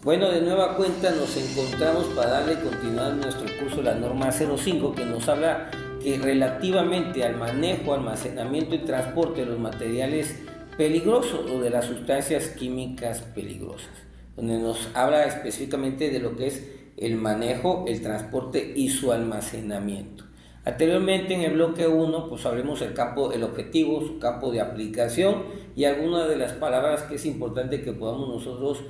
Bueno, de nueva cuenta nos encontramos para darle continuidad a nuestro curso de la norma 05, que nos habla que relativamente al manejo, almacenamiento y transporte de los materiales peligrosos o de las sustancias químicas peligrosas, donde nos habla específicamente de lo que es el manejo, el transporte y su almacenamiento. Anteriormente en el bloque 1 pues hablemos del campo, el objetivo, su campo de aplicación y algunas de las palabras que es importante que podamos nosotros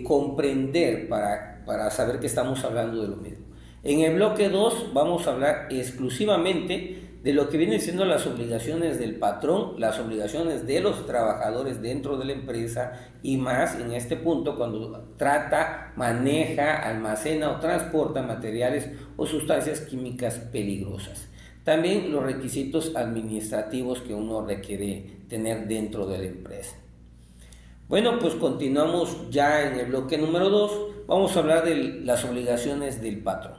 comprender para saber que estamos hablando de lo mismo. En el bloque 2 vamos a hablar exclusivamente de lo que vienen siendo las obligaciones del patrón, las obligaciones de los trabajadores dentro de la empresa y más en este punto cuando trata, maneja, almacena o transporta materiales o sustancias químicas peligrosas. También los requisitos administrativos que uno requiere tener dentro de la empresa. Bueno, pues continuamos ya en el bloque número 2, vamos a hablar de las obligaciones del patrón.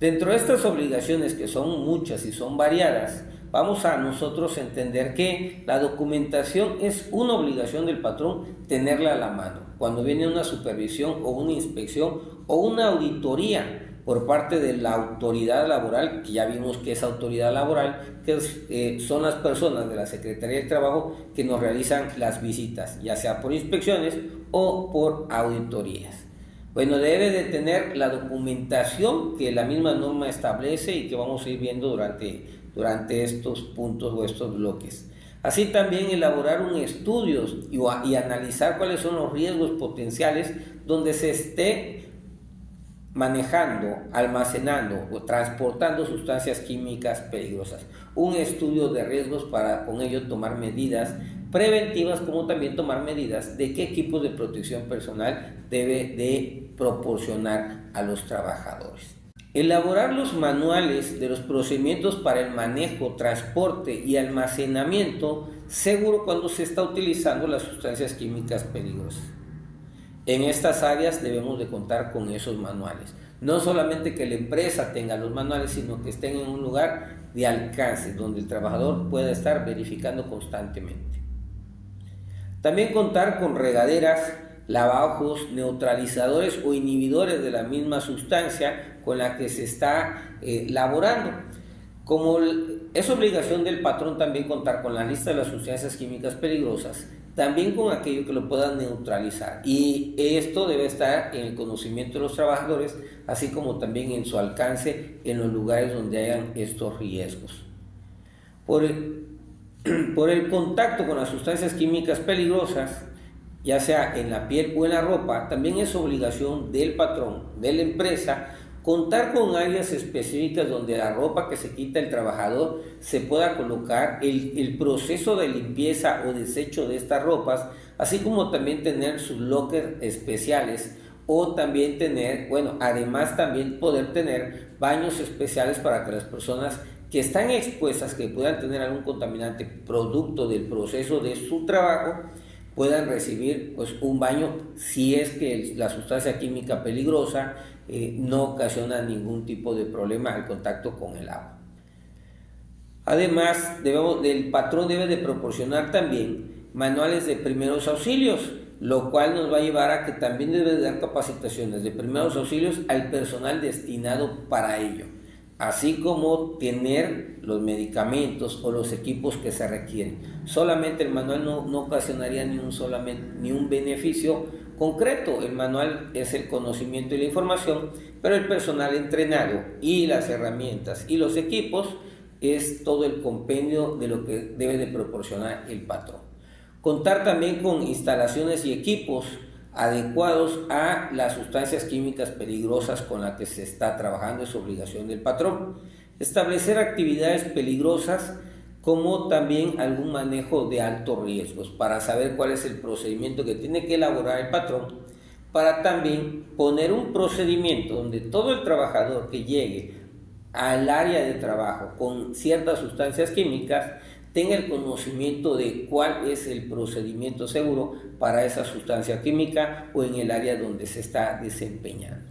Dentro de estas obligaciones, que son muchas y son variadas, vamos a nosotros entender que la documentación es una obligación del patrón tenerla a la mano. Cuando viene una supervisión o una inspección o una auditoría por parte de la autoridad laboral, que ya vimos que es autoridad laboral, que son las personas de la Secretaría del Trabajo que nos realizan las visitas, ya sea por inspecciones o por auditorías. Bueno, debe de tener la documentación que la misma norma establece y que vamos a ir viendo durante estos puntos o estos bloques. Así también elaborar un estudio y analizar cuáles son los riesgos potenciales donde se esté manejando, almacenando o transportando sustancias químicas peligrosas. Un estudio de riesgos para con ello tomar medidas preventivas, como también tomar medidas de qué equipos de protección personal debe de proporcionar a los trabajadores. Elaborar los manuales de los procedimientos para el manejo, transporte y almacenamiento seguro cuando se está utilizando las sustancias químicas peligrosas. En estas áreas debemos de contar con esos manuales. No solamente que la empresa tenga los manuales, sino que estén en un lugar de alcance, donde el trabajador pueda estar verificando constantemente. También contar con regaderas, lavabos, neutralizadores o inhibidores de la misma sustancia con la que se está laborando. Como es obligación del patrón también contar con la lista de las sustancias químicas peligrosas, también con aquello que lo puedan neutralizar. Y esto debe estar en el conocimiento de los trabajadores, así como también en su alcance en los lugares donde hayan estos riesgos. Por el contacto con las sustancias químicas peligrosas, ya sea en la piel o en la ropa, también es obligación del patrón, de la empresa, contar con áreas específicas donde la ropa que se quita el trabajador se pueda colocar, el proceso de limpieza o desecho de estas ropas, así como también tener sus lockers especiales o también tener, además también poder tener baños especiales para que las personas que están expuestas, que puedan tener algún contaminante producto del proceso de su trabajo, puedan recibir un baño si es que la sustancia química peligrosa no ocasiona ningún tipo de problema al contacto con el agua. Además, el patrón debe de proporcionar también manuales de primeros auxilios, lo cual nos va a llevar a que también debe de dar capacitaciones de primeros auxilios al personal destinado para ello, así como tener los medicamentos o los equipos que se requieren. Solamente el manual no ocasionaría ni un beneficio concreto. El manual es el conocimiento y la información, pero el personal entrenado y las herramientas y los equipos es todo el compendio de lo que debe de proporcionar el patrón. Contar también con instalaciones y equipos adecuados a las sustancias químicas peligrosas con las que se está trabajando es obligación del patrón. Establecer actividades peligrosas como también algún manejo de altos riesgos para saber cuál es el procedimiento que tiene que elaborar el patrón, para también poner un procedimiento donde todo el trabajador que llegue al área de trabajo con ciertas sustancias químicas tenga el conocimiento de cuál es el procedimiento seguro para esa sustancia química o en el área donde se está desempeñando.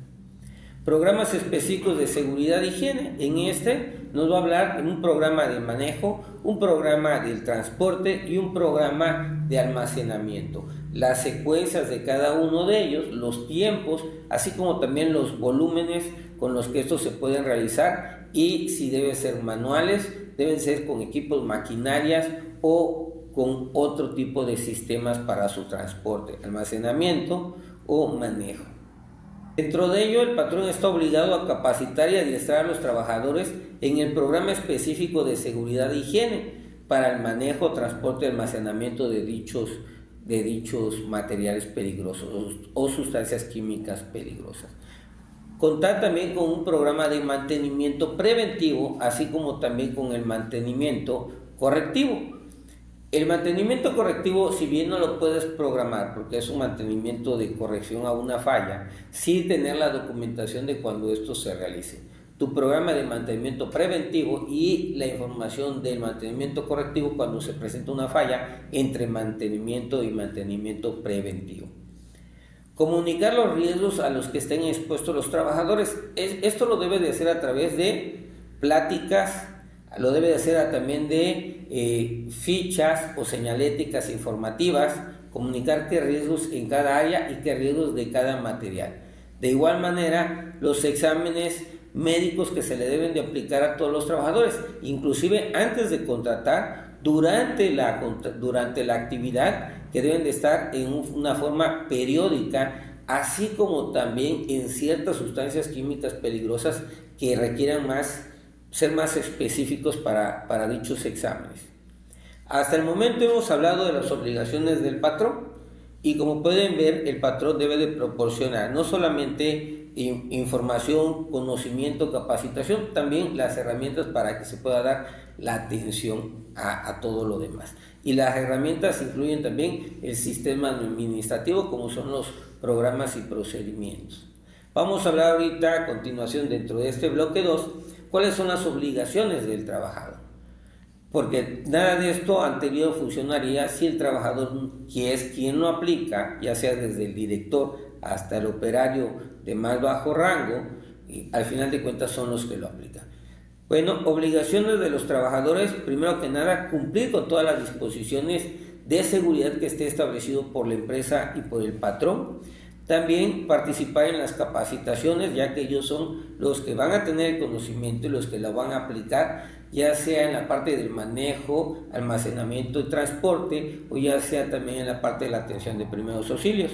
Programas específicos de seguridad e higiene. En este nos va a hablar en un programa de manejo, un programa del transporte y un programa de almacenamiento. Las secuencias de cada uno de ellos, los tiempos, así como también los volúmenes con los que estos se pueden realizar y si deben ser manuales, deben ser con equipos, maquinarias o con otro tipo de sistemas para su transporte, almacenamiento o manejo. Dentro de ello, el patrón está obligado a capacitar y adiestrar a los trabajadores en el programa específico de seguridad e higiene para el manejo, transporte y almacenamiento de dichos materiales peligrosos o sustancias químicas peligrosas. Contar también con un programa de mantenimiento preventivo, así como también con el mantenimiento correctivo. El mantenimiento correctivo, si bien no lo puedes programar, porque es un mantenimiento de corrección a una falla, sí tener la documentación de cuando esto se realice. Tu programa de mantenimiento preventivo y la información del mantenimiento correctivo cuando se presenta una falla entre mantenimiento y mantenimiento preventivo. Comunicar los riesgos a los que estén expuestos los trabajadores. Esto lo debe de hacer a través de pláticas, lo debe de hacer también de fichas o señaléticas informativas, comunicar qué riesgos en cada área y qué riesgos de cada material. De igual manera, los exámenes médicos que se le deben de aplicar a todos los trabajadores, inclusive antes de contratar, durante la actividad, que deben de estar en una forma periódica, así como también en ciertas sustancias químicas peligrosas que requieran ser más específicos para dichos exámenes. Hasta el momento hemos hablado de las obligaciones del patrón y como pueden ver, el patrón debe de proporcionar no solamente información, conocimiento, capacitación, también las herramientas para que se pueda dar la atención a todo lo demás. Y las herramientas incluyen también el sistema administrativo, como son los programas y procedimientos. Vamos a hablar ahorita a continuación dentro de este bloque 2, cuáles son las obligaciones del trabajador. Porque nada de esto anterior funcionaría si el trabajador, que es quien lo aplica, ya sea desde el director hasta el operario de más bajo rango, y al final de cuentas son los que lo aplican. Bueno, obligaciones de los trabajadores, primero que nada, cumplir con todas las disposiciones de seguridad que esté establecido por la empresa y por el patrón. También participar en las capacitaciones, ya que ellos son los que van a tener el conocimiento y los que la van a aplicar, ya sea en la parte del manejo, almacenamiento y transporte, o ya sea también en la parte de la atención de primeros auxilios.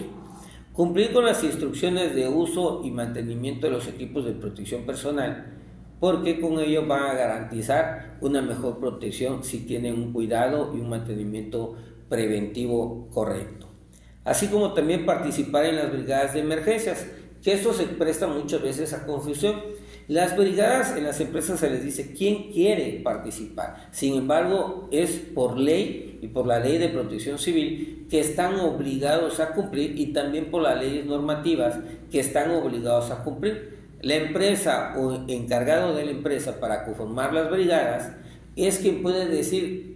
Cumplir con las instrucciones de uso y mantenimiento de los equipos de protección personal, porque con ello van a garantizar una mejor protección si tienen un cuidado y un mantenimiento preventivo correcto. Así como también participar en las brigadas de emergencias, que esto se presta muchas veces a confusión. Las brigadas en las empresas se les dice quién quiere participar, sin embargo es por ley y por la ley de protección civil que están obligados a cumplir y también por las leyes normativas que están obligados a cumplir. La empresa o encargado de la empresa para conformar las brigadas es quien puede decir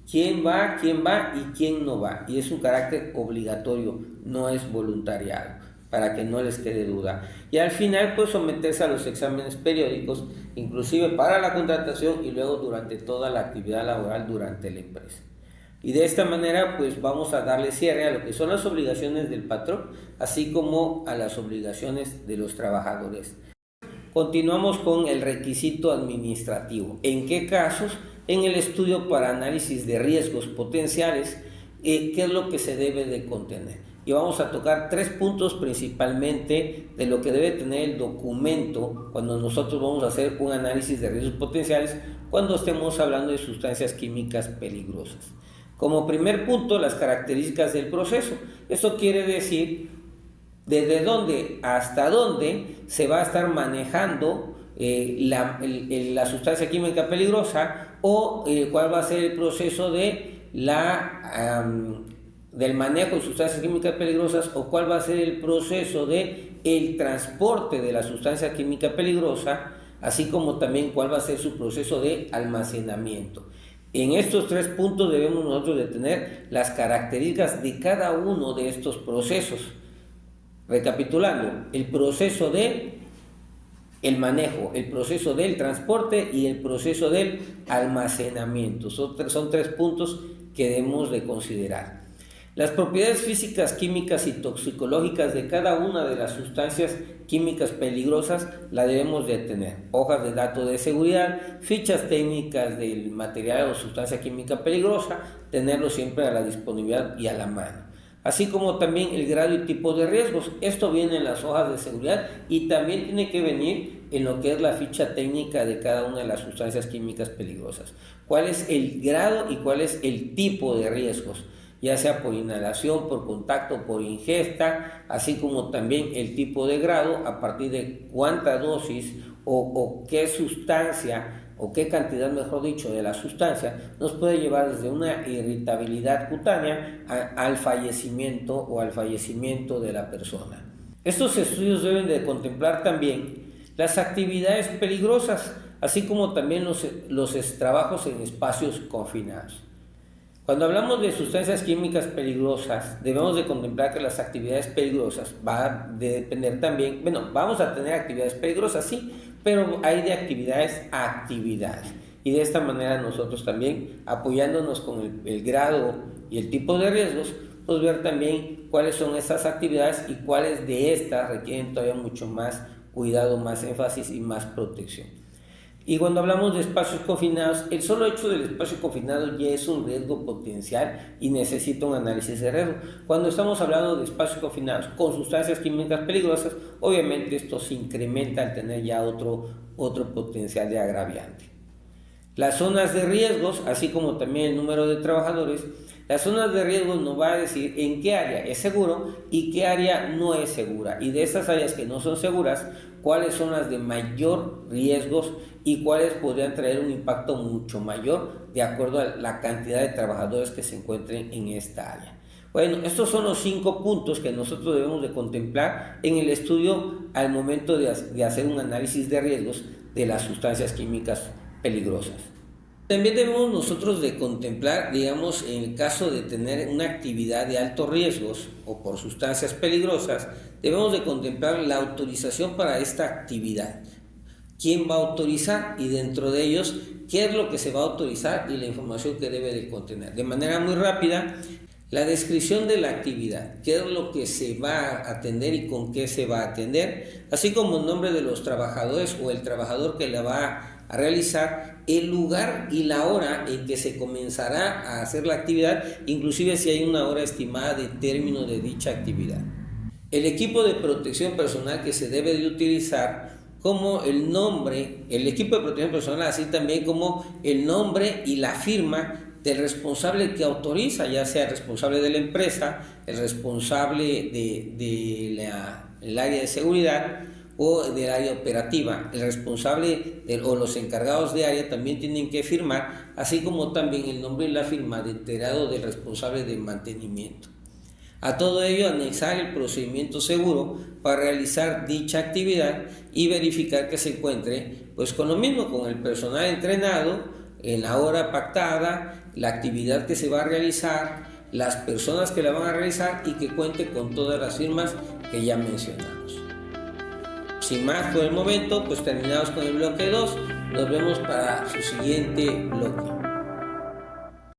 quién va y quién no va, y es un carácter obligatorio, no es voluntariado, para que no les quede duda. Y al final pues someterse a los exámenes periódicos, inclusive para la contratación y luego durante toda la actividad laboral durante la empresa. Y de esta manera pues vamos a darle cierre a lo que son las obligaciones del patrón, así como a las obligaciones de los trabajadores. Continuamos con el requisito administrativo. ¿En qué casos? En el estudio para análisis de riesgos potenciales, ¿qué es lo que se debe de contener? Y vamos a tocar 3 puntos principalmente de lo que debe tener el documento cuando nosotros vamos a hacer un análisis de riesgos potenciales cuando estemos hablando de sustancias químicas peligrosas. Como primer punto, las características del proceso. Esto quiere decir desde dónde hasta dónde se va a estar manejando la sustancia química peligrosa o cuál va a ser el proceso de del manejo de sustancias químicas peligrosas o cuál va a ser el proceso de el transporte de la sustancia química peligrosa, así como también cuál va a ser su proceso de almacenamiento. En estos 3 puntos debemos nosotros de tener las características de cada uno de estos procesos. Recapitulando, el proceso de el manejo, el proceso del transporte y el proceso del almacenamiento. Son tres puntos que debemos de considerar. Las propiedades físicas, químicas y toxicológicas de cada una de las sustancias químicas peligrosas la debemos de tener. Hojas de datos de seguridad, fichas técnicas del material o sustancia química peligrosa, tenerlo siempre a la disponibilidad y a la mano. Así como también el grado y tipo de riesgos. Esto viene en las hojas de seguridad y también tiene que venir en lo que es la ficha técnica de cada una de las sustancias químicas peligrosas. ¿Cuál es el grado y cuál es el tipo de riesgos? Ya sea por inhalación, por contacto, por ingesta, así como también el tipo de grado, a partir de cuánta dosis o qué sustancia o qué cantidad, mejor dicho, de la sustancia nos puede llevar desde una irritabilidad cutánea al fallecimiento o al fallecimiento de la persona. Estos estudios deben de contemplar también las actividades peligrosas, así como también los trabajos en espacios confinados. Cuando hablamos de sustancias químicas peligrosas, debemos de contemplar que las actividades peligrosas va a depender también, vamos a tener actividades peligrosas, sí, pero hay de actividades a actividades. Y de esta manera nosotros también, apoyándonos con el grado y el tipo de riesgos, pues ver también cuáles son esas actividades y cuáles de estas requieren todavía mucho más cuidado, más énfasis y más protección. Y cuando hablamos de espacios confinados, el solo hecho del espacio confinado ya es un riesgo potencial y necesita un análisis de riesgo. Cuando estamos hablando de espacios confinados con sustancias químicas peligrosas, obviamente esto se incrementa al tener ya otro potencial de agraviante. Las zonas de riesgos, así como también el número de trabajadores, las zonas de riesgo nos va a decir en qué área es seguro y qué área no es segura. Y de esas áreas que no son seguras, cuáles son las de mayor riesgos y cuáles podrían traer un impacto mucho mayor de acuerdo a la cantidad de trabajadores que se encuentren en esta área. Bueno, estos son los 5 puntos que nosotros debemos de contemplar en el estudio al momento de hacer un análisis de riesgos de las sustancias químicas peligrosas. También debemos nosotros de contemplar, digamos, en el caso de tener una actividad de altos riesgos o por sustancias peligrosas, debemos de contemplar la autorización para esta actividad. ¿Quién va a autorizar? Y dentro de ellos, ¿qué es lo que se va a autorizar y la información que debe de contener? De manera muy rápida, la descripción de la actividad, qué es lo que se va a atender y con qué se va a atender, así como el nombre de los trabajadores o el trabajador que la va a realizar, el lugar y la hora en que se comenzará a hacer la actividad, inclusive si hay una hora estimada de término de dicha actividad. El equipo de protección personal que se debe de utilizar, como el nombre, el equipo de protección personal, así también como el nombre y la firma del responsable que autoriza, ya sea el responsable de la empresa, el responsable del área de seguridad o del área operativa. El responsable o los encargados de área también tienen que firmar, así como también el nombre y la firma de enterado del responsable de mantenimiento. A todo ello, anexar el procedimiento seguro para realizar dicha actividad y verificar que se encuentre con lo mismo, con el personal entrenado, en la hora pactada, la actividad que se va a realizar, las personas que la van a realizar y que cuente con todas las firmas que ya mencionamos. Sin más por el momento, terminamos con el bloque 2. Nos vemos para su siguiente bloque.